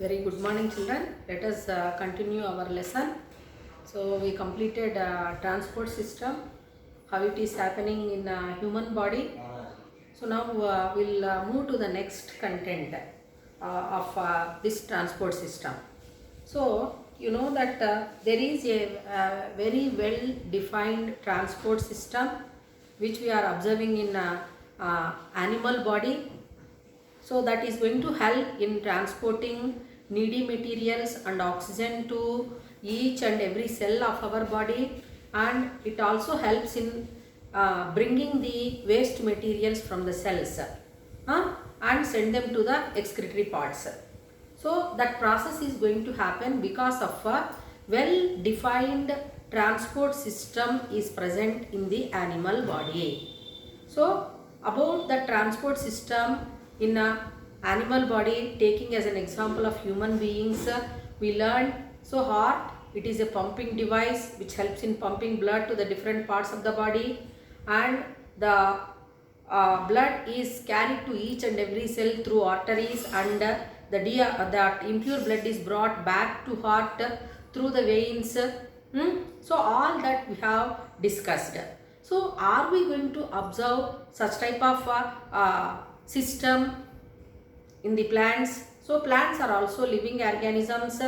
Very good morning, children. Let us continue our lesson. So we completed transport system, how it is happening in human body. So now we'll move to the next content of this transport system. So you know that there is a very well defined transport system which we are observing in animal body, so that is going to help in transporting needy materials and oxygen to each and every cell of our body, and it also helps in bringing the waste materials from the cells and send them to the excretory parts. So that process is going to happen because of a well defined transport system is present in the animal body. So about the transport system in a animal body, taking as an example of human beings, we learned. So heart, it is a pumping device which helps in pumping blood to the different parts of the body, and the blood is carried to each and every cell through arteries, and that impure blood is brought back to heart through the veins. So all that we have discussed. So are we going to observe such type of system in the plants? So plants are also living organisms,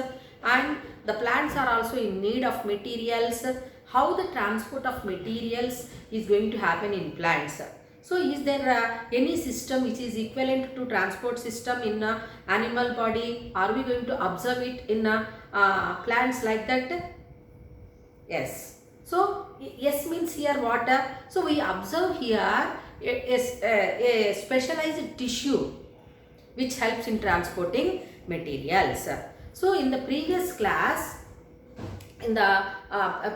and the plants are also in need of materials. How the transport of materials is going to happen in plants? So is there any system which is equivalent to transport system in animal body? Are we going to observe it in plants like that? Yes. So yes means here what? So we observe here a specialized tissue which helps in transporting materials. So in the previous class, in the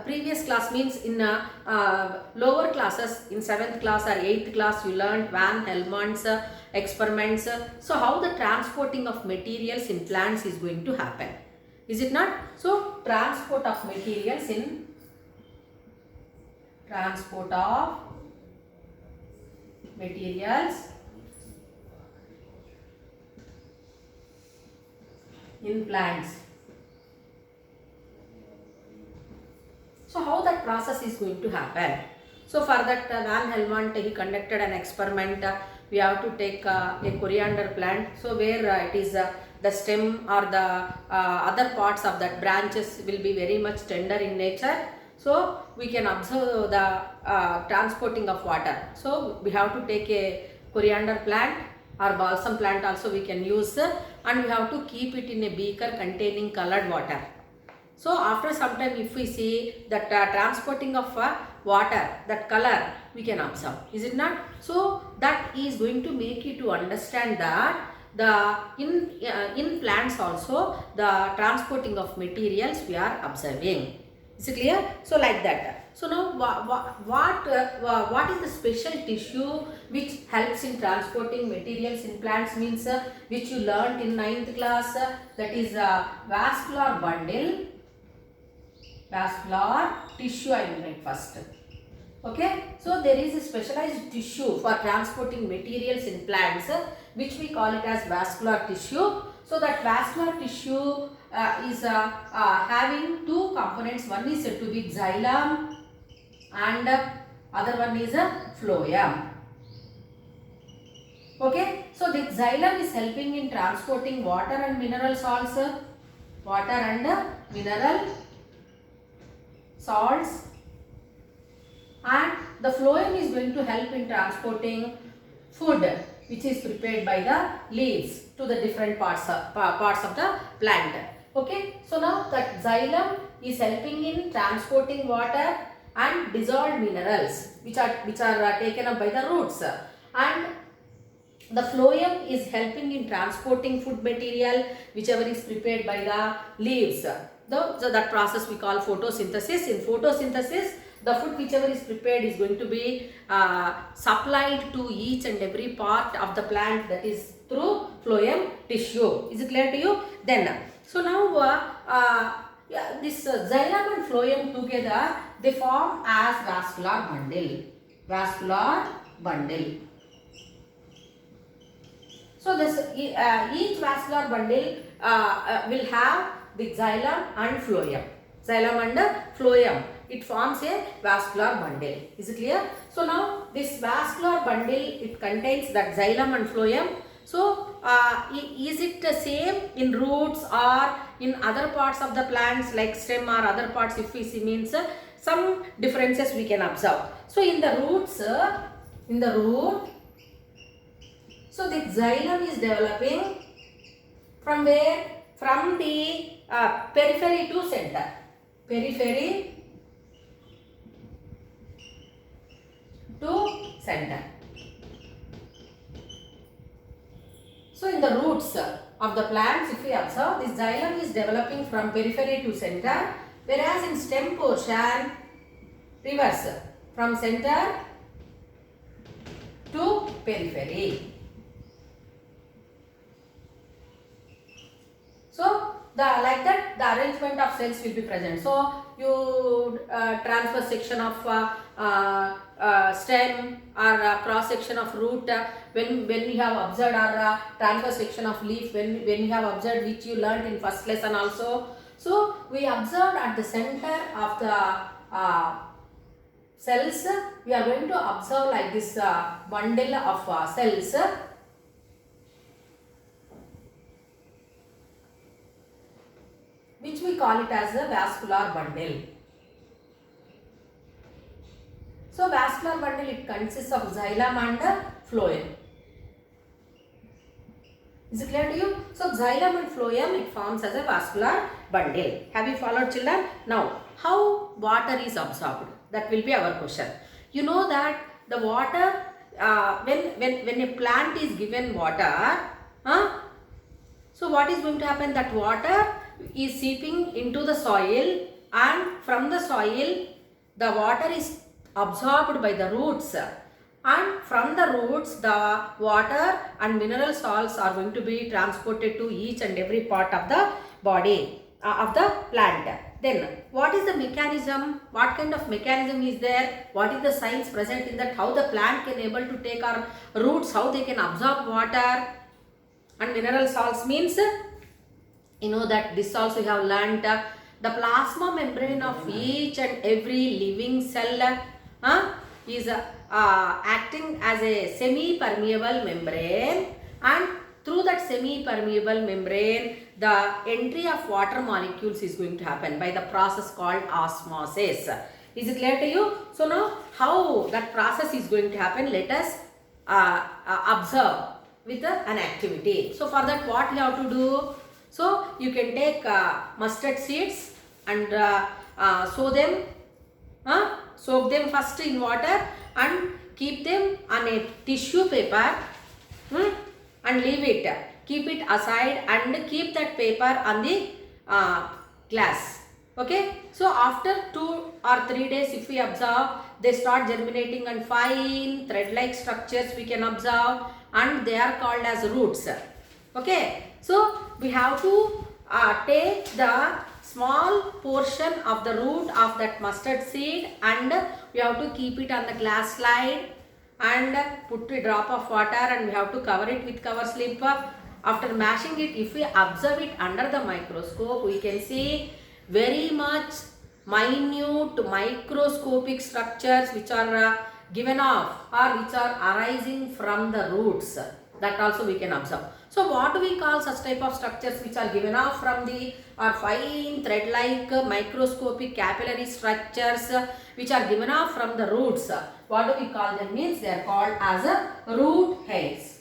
previous class means in lower classes, in 7th class or 8th class, you learned Van Helmont's experiments. So how the transporting of materials in plants is going to happen, is it not? So transport of materials in plants. So how that process is going to happen? So for that Van Helmont, he conducted an experiment. We have to take a coriander plant. So where it is the stem or the other parts of that branches will be very much tender in nature. So we can observe the transporting of water. So we have to take a coriander plant or balsam plant also we can use, and we have to keep it in a beaker containing colored water. So after some time, if we see that transporting of water, that color we can observe, is it not? So that is going to make you to understand that the in plants also the transporting of materials we are observing. Is it clear? So like that. So now what is the special tissue which helps in transporting materials in plants means which you learnt in 9th class, that is vascular bundle. Vascular tissue I will write first. Okay, so there is a specialized tissue for transporting materials in plants which we call it as vascular tissue. So that vascular tissue is having two components. One is said to be xylem and other one is phloem. Okay, so the xylem is helping in transporting water and mineral salts, and the phloem is going to help in transporting food which is prepared by the leaves to the different parts of the plant. Okay, so now that xylem is helping in transporting water and dissolved minerals which are taken up by the roots, and the phloem is helping in transporting food material whichever is prepared by the leaves. So that process we call photosynthesis. In photosynthesis, the food whichever is prepared is going to be supplied to each and every part of the plant, that is through phloem tissue. Is it clear to you? Then, so now this xylem and phloem together, they form as vascular bundle. So this each vascular bundle will have the xylem and phloem. Xylem and phloem. It forms a vascular bundle. Is it clear? So now this vascular bundle, it contains that xylem and phloem. So is it the same in roots or in other parts of the plants like stem or other parts? If we see, means some differences we can observe. So in the roots, in the root, so the xylem is developing from where? From the periphery to center. Periphery to center. So in the roots of the plants, if we observe, this xylem is developing from periphery to center, whereas in stem portion, reverse, from center to periphery. So like that, the arrangement of cells will be present. So you transfer section of stem or cross section of root when we have observed, or transfer section of leaf when we have observed, which you learnt in first lesson also. So we observed at the center of the cells, we are going to observe like this bundle of cells. Which we call it as a vascular bundle. So vascular bundle, it consists of xylem and phloem. Is it clear to you? So xylem and phloem, it forms as a vascular bundle. Have you followed, children? Now, how water is absorbed? That will be our question. You know that the water, when a plant is given water, so what is going to happen? That water is seeping into the soil, and from the soil the water is absorbed by the roots, and from the roots the water and mineral salts are going to be transported to each and every part of the body of the plant. Then what is the mechanism? What kind of mechanism is there? What is the science present in that? How the plant can able to take our roots, how they can absorb water and mineral salts? Means, you know that this also we have learnt, the plasma membrane of each and every living cell is acting as a semi-permeable membrane, and through that semi-permeable membrane the entry of water molecules is going to happen by the process called osmosis. Is it clear to you? So now how that process is going to happen, let us observe with an activity. So for that, what you have to do? So you can take mustard seeds and soak them first in water and keep them on a tissue paper and leave it. Keep it aside and keep that paper on the glass. Okay. So after 2 or 3 days, if we observe, they start germinating and fine thread-like structures we can observe, and they are called as roots. Okay. So we have to take the small portion of the root of that mustard seed, and we have to keep it on the glass slide and put a drop of water, and we have to cover it with cover slip. After mashing it, if we observe it under the microscope, we can see very much minute microscopic structures which are given off or which are arising from the roots. That also we can observe. So what do we call such type of structures which are given off from the fine thread-like microscopic capillary structures which are given off from the roots? What do we call them? Means they are called as root hairs.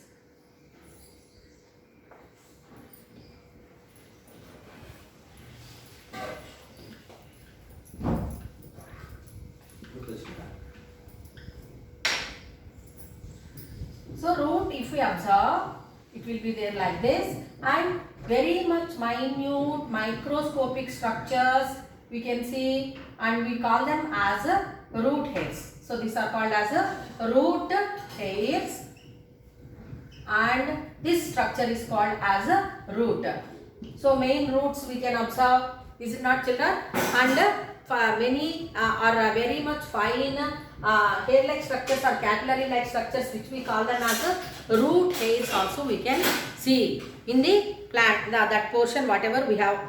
So root, if we observe, it will be there like this, and very much minute microscopic structures we can see, and we call them as root hairs. So these are called as root hairs, and this structure is called as root. So main roots we can observe, is it not, children? And many are very much fine hair-like structures or capillary-like structures, which we call them as root hairs, also we can see in the plant, that portion whatever we have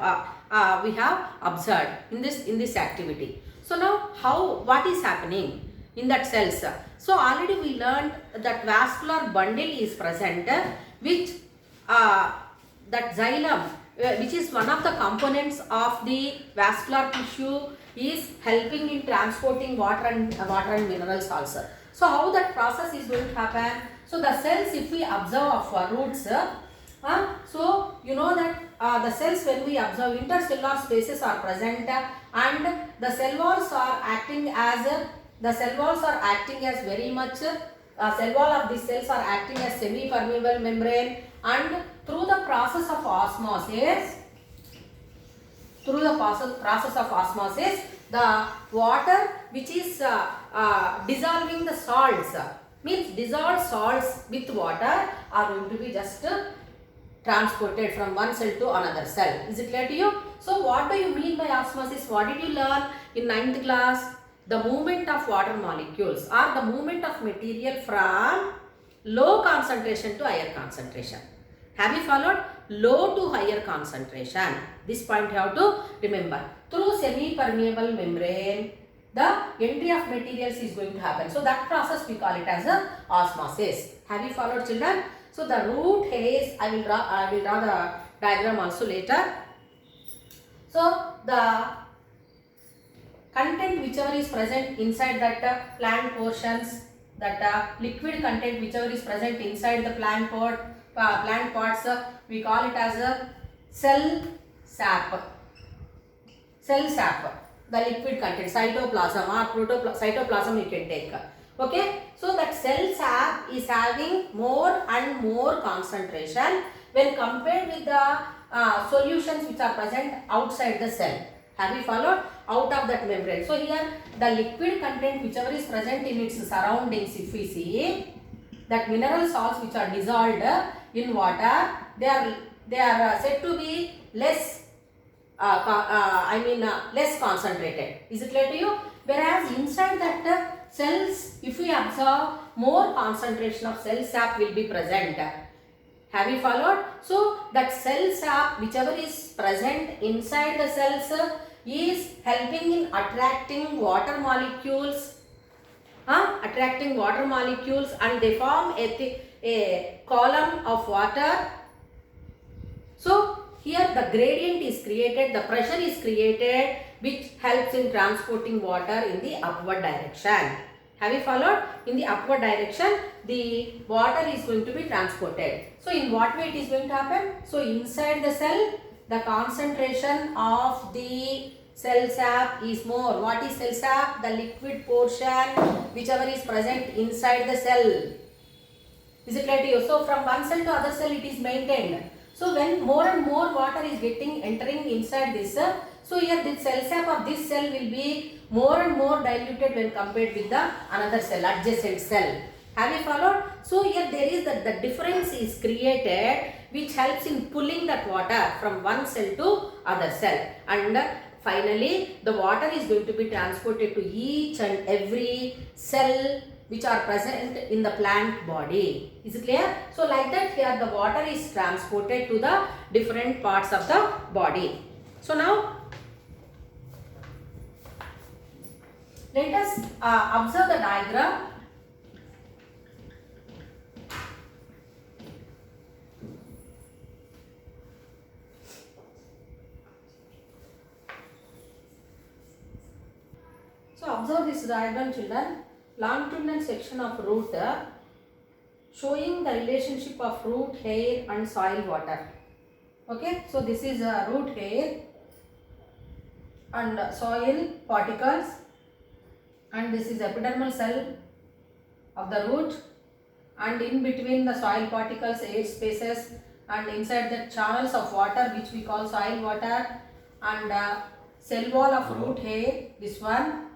observed in this activity. So now what is happening in that cells? So already we learned that vascular bundle is present, which that xylem, which is one of the components of the vascular tissue, is helping in transporting water and minerals also. So how that process is going to happen? So the cells, if we observe of roots, so you know that the cells, when we observe, intercellular spaces are present, and the cell walls are acting as very much, cell wall of these cells are acting as semi-permeable membrane, and through the process of osmosis, the water which is dissolving the salts, means dissolved salts with water are going to be just transported from one cell to another cell. Is it clear to you? So what do you mean by osmosis? What did you learn in 9th class? The movement of water molecules, or the movement of material from low concentration to higher concentration. Have you followed? Low to higher concentration. This point you have to remember. Through semi-permeable membrane, the entry of materials is going to happen. So that process we call it as a osmosis. Have you followed, children? So the root hairs, I will draw the diagram also later. So the content whichever is present inside that plant portions, that liquid content whichever is present inside the plant pots, we call it as a cell sap. The liquid content, cytoplasm or cytoplasm you can take. Okay, so that cell sap is having more and more concentration when compared with the solutions which are present outside the cell. Have you followed? Out of that membrane. So here the liquid content whichever is present in its surroundings, if we see that mineral salts which are dissolved in water, they are said to be less less concentrated. Is it clear to you? Whereas inside that cells, if we observe, more concentration of cell sap will be present. Have you followed? So that cell sap whichever is present inside the cells is helping in attracting water molecules, and they form a column of water. So here the gradient is created, the pressure is created, which helps in transporting water in the upward direction. Have you followed? In the upward direction, the water is going to be transported. So in what way it is going to happen? So inside the cell, the concentration of the cell sap is more. What is cell sap? The liquid portion whichever is present inside the cell. Is it clear to you? So from one cell to other cell it is maintained. So when more and more water is entering inside this, so here the cell sap of this cell will be more and more diluted when compared with the another cell, adjacent cell. Have you followed? So here there is the difference is created which helps in pulling that water from one cell to other cell, and finally the water is going to be transported to each and every cell which are present in the plant body. Is it clear? So like that here the water is transported to the different parts of the body. So now let us observe the diagram. So observe this diagram, children. Longitudinal section of root showing the relationship of root hair and soil water. Okay, so this is root hair and soil particles, and this is epidermal cell of the root, and in between the soil particles, air spaces, and inside the channels of water which we call soil water, and cell wall of root hair, this one,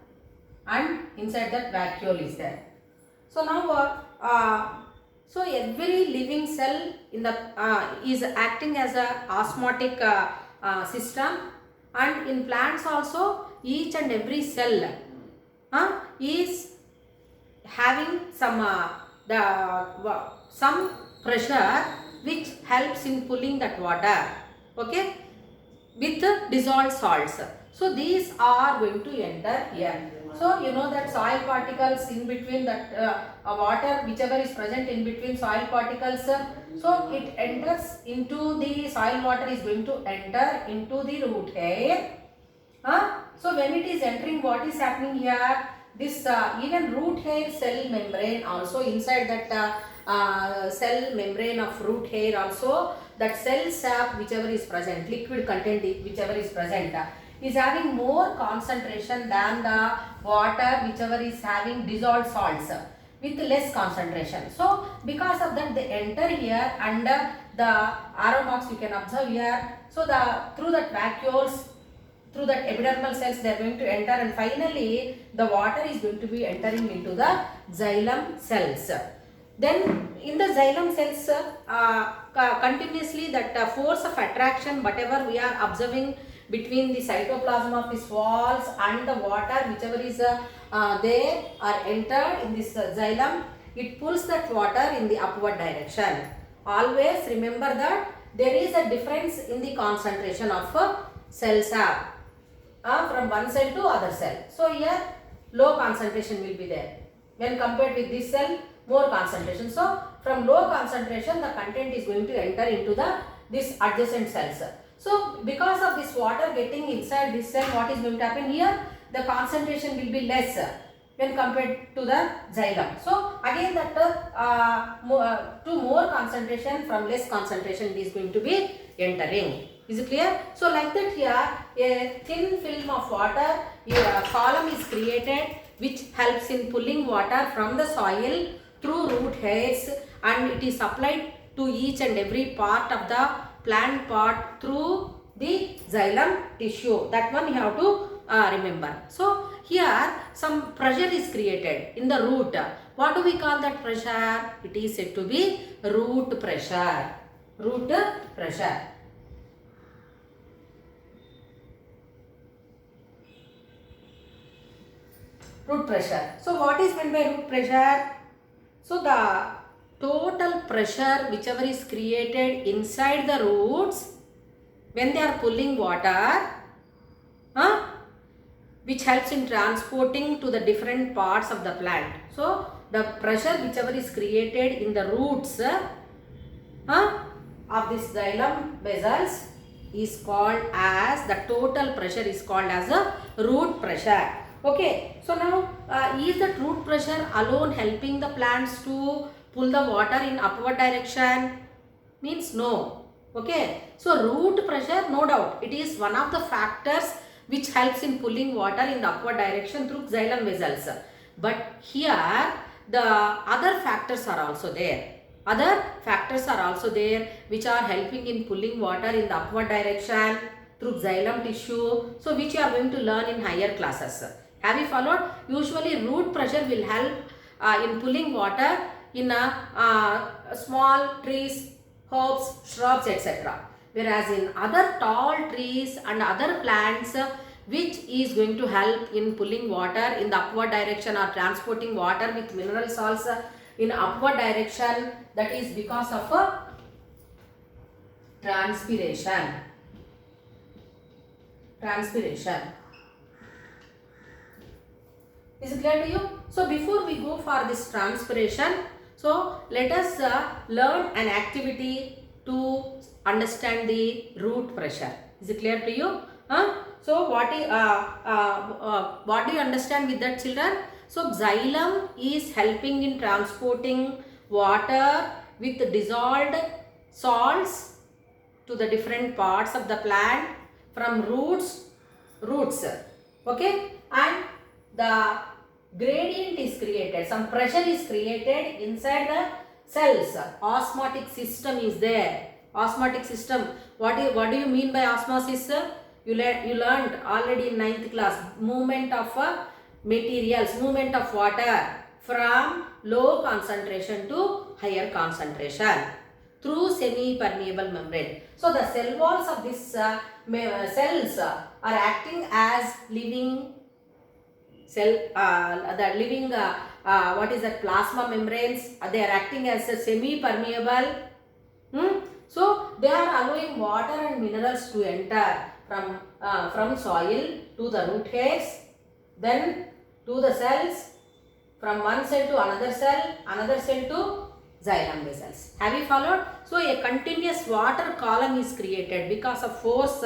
and inside that vacuole is there. So now so every living cell in the is acting as a osmotic system, and in plants also each and every cell is having some pressure which helps in pulling that water, okay, with dissolved salts. So these are going to enter here. So you know that soil particles in between that water, whichever is present in between soil particles, so it enters into the soil water is going to enter into the root hair. So when it is entering, what is happening here? This even root hair cell membrane also, inside that cell membrane of root hair also, that cell sap whichever is present, liquid content whichever is present, is having more concentration than the water whichever is having dissolved salts with less concentration. So because of that, they enter here under the arrow marks you can observe here. So through that vacuoles, through that epidermal cells, they are going to enter, and finally the water is going to be entering into the xylem cells. Then in the xylem cells, continuously that force of attraction, whatever we are observing between the cytoplasm of these walls and the water whichever is there are entered in this xylem, it pulls that water in the upward direction. Always remember that there is a difference in the concentration of cell sap from one cell to other cell. So here low concentration will be there. When compared with this cell, more concentration. So from low concentration, the content is going to enter into this adjacent cells. So because of this water getting inside this cell, what is going to happen here? The concentration will be less when compared to the xylem. So again that to more concentration from less concentration is going to be entering. Is it clear? So like that here, a thin film of water, a column is created which helps in pulling water from the soil through root hairs, and it is supplied to each and every part of the plant pot through the xylem tissue. That one you have to remember. So here some pressure is created in the root. What do we call that pressure? It is said to be root pressure. Root pressure. Root pressure. So what is meant by root pressure? So the total pressure whichever is created inside the roots when they are pulling water, which helps in transporting to the different parts of the plant. So the pressure whichever is created in the roots of this xylem vessels is called as, the total pressure is called as a root pressure. Okay, so now is that root pressure alone helping the plants to pull the water in upward direction? Means no. Okay, so root pressure, no doubt, it is one of the factors which helps in pulling water in the upward direction through xylem vessels. But here the other factors are also there. Other factors are also there which are helping in pulling water in the upward direction through xylem tissue. So which you are going to learn in higher classes. Have you followed? Usually root pressure will help in pulling water in small trees, herbs, shrubs, etc. Whereas in other tall trees and other plants, which is going to help in pulling water in the upward direction or transporting water with mineral salts in upward direction, that is because of transpiration. Transpiration. Is it clear to you? So before we go for this transpiration, so let us learn an activity to understand the root pressure. Is it clear to you? So what do you understand with that, children? So xylem is helping in transporting water with dissolved salts to the different parts of the plant from roots. Okay, and the gradient is created, some pressure is created inside the cells. Osmotic system is there. Osmotic system. What do you mean by osmosis? You learned already in 9th class. Movement of materials, movement of water from low concentration to higher concentration through semi-permeable membrane. So the cell walls of these cells are acting as living cell, the living, what is that, plasma membranes, they are acting as a semi-permeable. So they are allowing water and minerals to enter from soil to the root hairs, then to the cells, from one cell to another cell to xylem vessels. Have you followed? So a continuous water column is created because of force,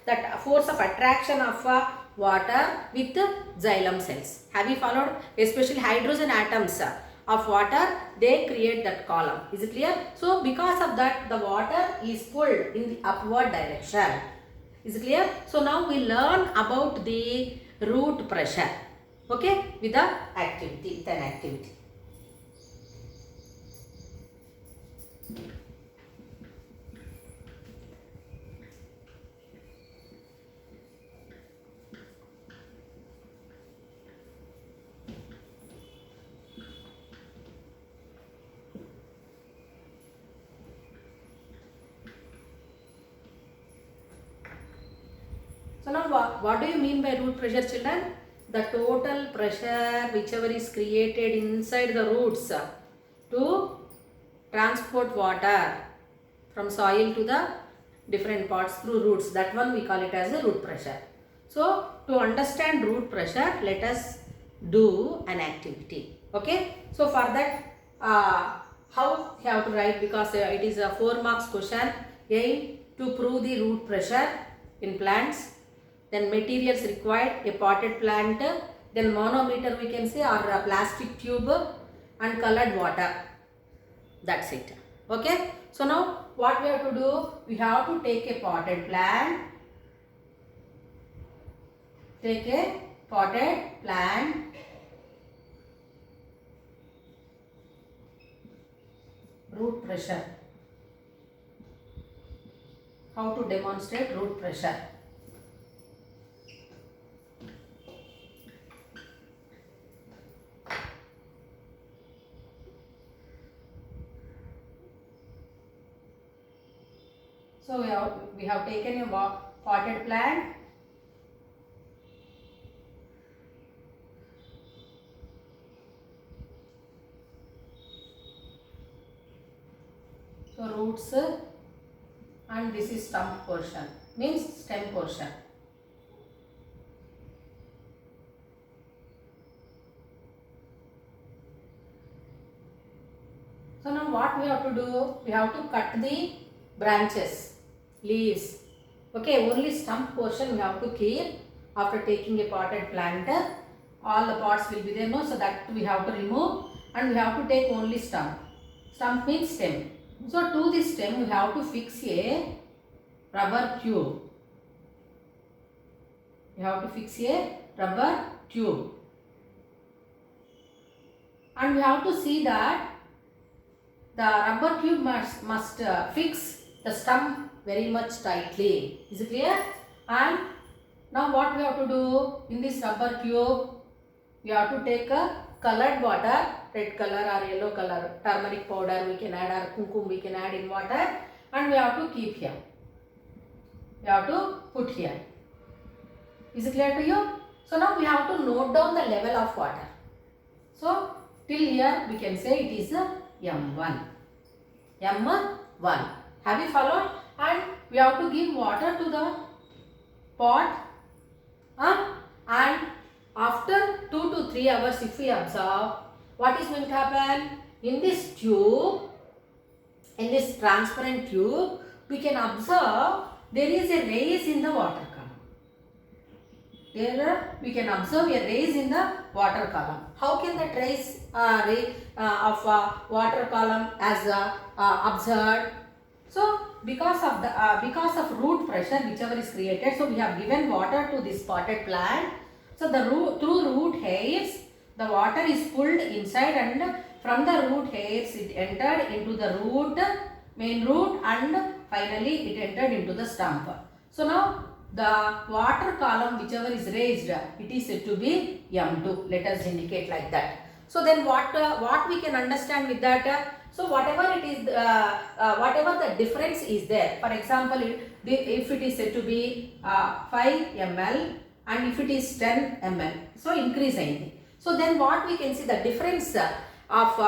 that force of attraction of water with xylem cells. Have you followed? Especially hydrogen atoms of water, they create that column. Is it clear? So because of that, the water is pulled in the upward direction. Is it clear? So now we learn about the root pressure. Okay, with the activity, with an activity. So now what do you mean by root pressure, children? The total pressure whichever is created inside the roots to transport water from soil to the different parts through roots. That one we call it as a root pressure. So to understand root pressure, let us do an activity. Okay. So for that, how you have to write, because it is a 4 marks question. Aim to prove the root pressure in plants. Then materials required, a potted plant, then manometer we can say, or a plastic tube, and colored water. That's it. Okay. So now what we have to do? We have to take a potted plant. Take a potted plant. Root pressure. How to demonstrate root pressure? So we have taken a potted plant. So roots, and this is stump portion, means stem portion. So now what we have to do? We have to cut the branches, leaves. Okay, only stump portion we have to keep after taking a potted plant. All the parts will be there, no? So that we have to remove, and we have to take only stump. Stump means stem. So to this stem we have to fix a rubber tube. You have to fix a rubber tube. And we have to see that the rubber tube must fix the stump very much tightly. Is it clear? And now what we have to do in this rubber tube? We have to take a colored water, red color or yellow color, turmeric powder we can add, or kumkum we can add in water, and we have to keep here. We have to put here. Is it clear to you? So now we have to note down the level of water. So till here we can say it is M1. M1. Have you followed? And we have to give water to the pot. And after 2 to 3 hours, if we observe, what is going to happen? In this tube, in this transparent tube, we can observe there is a raise in the water column. There we can observe a raise in the water column. How can that raise of water column as observed? So because of root pressure whichever is created, so we have given water to this potted plant. So the through root hairs the water is pulled inside, and from the root hairs it entered into the main root, and finally it entered into the stump. So now the water column whichever is raised, it is said to be M2. Let us indicate like that. So then what we can understand with that? So whatever it is, whatever the difference is there. For example, if it is said to be 5 ml, and if it is 10 ml, so increase ayindi. So then what we can see, the difference of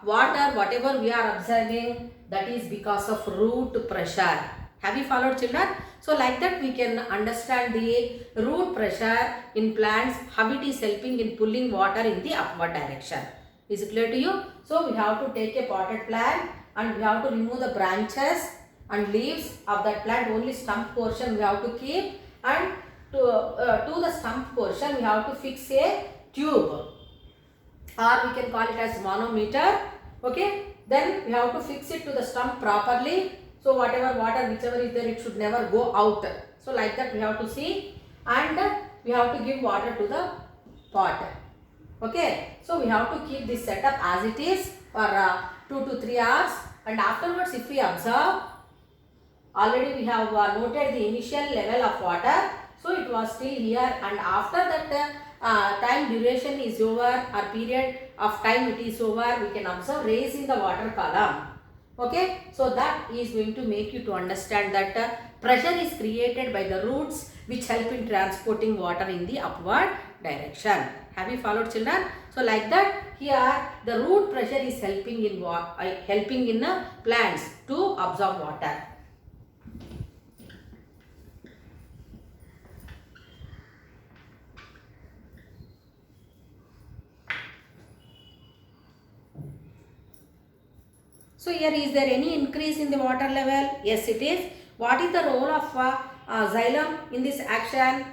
water, whatever we are observing, that is because of root pressure. Have you followed, children? So like that we can understand the root pressure in plants, how it is helping in pulling water in the upward direction. Is it clear to you? So we have to take a potted plant and we have to remove the branches and leaves of that plant. Only stump portion we have to keep, and to the stump portion we have to fix a tube, or we can call it as manometer. Okay, then we have to fix it to the stump properly. So whatever water, whichever is there, it should never go out. So like that we have to see, and we have to give water to the pot. Okay, so we have to keep this setup as it is for 2 to 3 hours, and afterwards if we observe, already we have noted the initial level of water, so it was still here, and after that time duration is over, or period of time it is over, we can observe raise in the water column. Okay, so that is going to make you to understand that pressure is created by the roots which help in transporting water in the upward direction. Have you followed, children? So like that, here the root pressure is helping in plants to absorb water. So here, is there any increase in the water level? Yes, it is. What is the role of xylem in this action?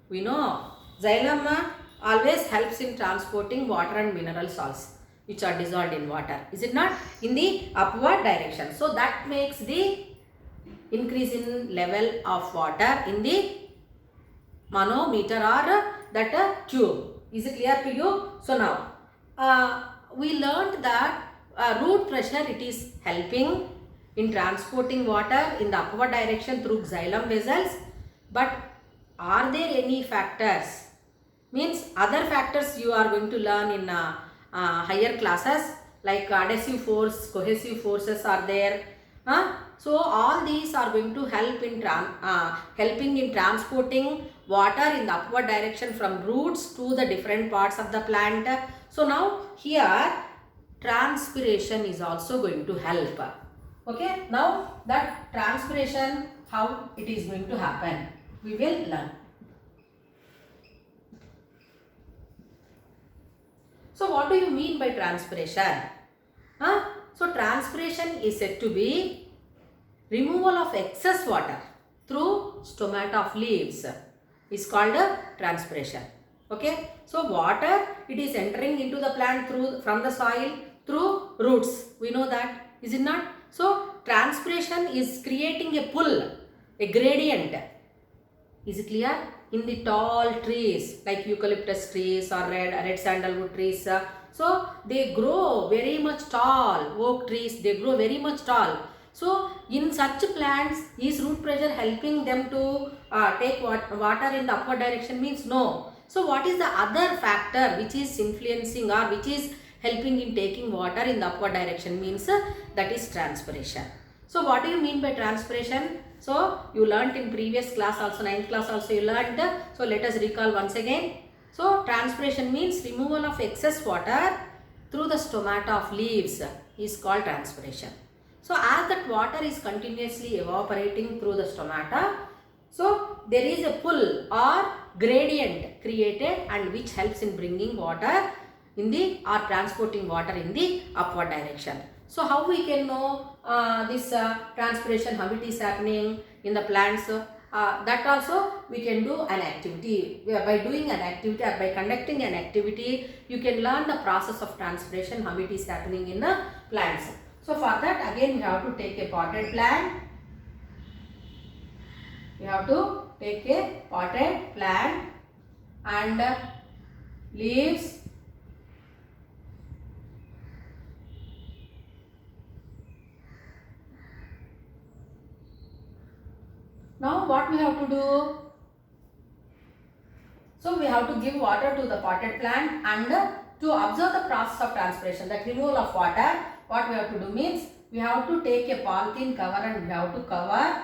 We know xylem always helps in transporting water and mineral salts which are dissolved in water. Is it not? In the upward direction. So that makes the increase in level of water in the manometer or that tube. Is it clear to you? So now we learned that root pressure, it is helping in transporting water in the upward direction through xylem vessels. But are there any factors? Means other factors you are going to learn in higher classes, like adhesive force, cohesive forces are there. So all these are going to help in helping in transporting water in the upward direction from roots to the different parts of the plant. So now here transpiration is also going to help. Okay, now that transpiration, how it is going to happen, we will learn. So what do you mean by transpiration? So transpiration is said to be removal of excess water through stomata of leaves is called transpiration. Okay, so water, it is entering into the plant from the soil through roots. We know that, is it not? So transpiration is creating a pull, a gradient. Is it clear? In the tall trees like eucalyptus trees or red sandalwood trees, so they grow very much tall. Oak trees, they grow very much tall. So in such plants, is root pressure helping them to take water in the upward direction? Means no. So what is the other factor which is influencing or which is helping in taking water in the upward direction? Means that is transpiration. So what do you mean by transpiration? So you learnt in previous class also, 9th class also you learnt. So let us recall once again. So transpiration means removal of excess water through the stomata of leaves is called transpiration. So as that water is continuously evaporating through the stomata, so there is a pull or gradient created, and which helps in bringing water in the or transporting water in the upward direction. So how we can know this transpiration, how it is happening in the plants? That also we can do an activity. By doing an activity or by conducting an activity, you can learn the process of transpiration, how it is happening in the plants. So for that, again we have to take a potted plant. We have to take a potted plant and leaves. Now what we have to do? So we have to give water to the potted plant, and to observe the process of transpiration, that removal of water, what we have to do means, we have to take a polythene cover and we have to cover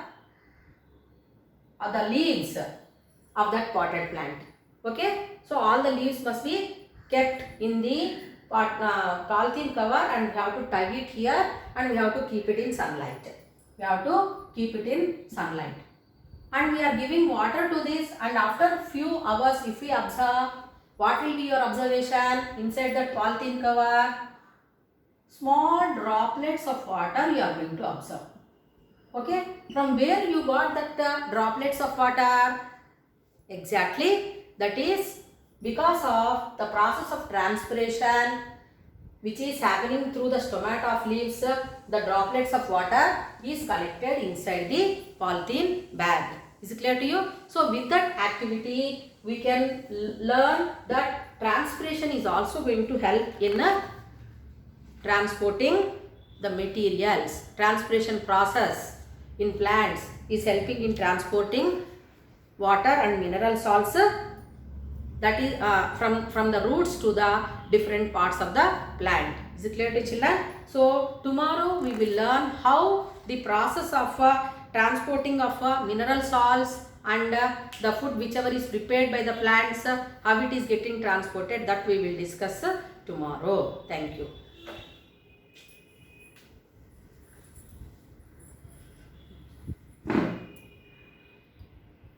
the leaves of that potted plant. Okay, so all the leaves must be kept in the polythene cover, and we have to tie it here, and we have to keep it in sunlight. We have to keep it in sunlight. And we are giving water to this, and after few hours if we observe, what will be your observation? Inside that polythene cover, small droplets of water you are going to observe. Okay, from where you got that droplets of water? Exactly, that is because of the process of transpiration which is happening through the stomata of leaves. The droplets of water is collected inside the polythene bag. Is it clear to you? So with that activity we can learn that transpiration is also going to help in transporting the materials. Transpiration process in plants is helping in transporting water and mineral salts, that is from the roots to the different parts of the plant. Is it clear to children? So tomorrow we will learn how the process of transporting of mineral salts and the food whichever is prepared by the plants, how it is getting transported, that we will discuss tomorrow. Thank you.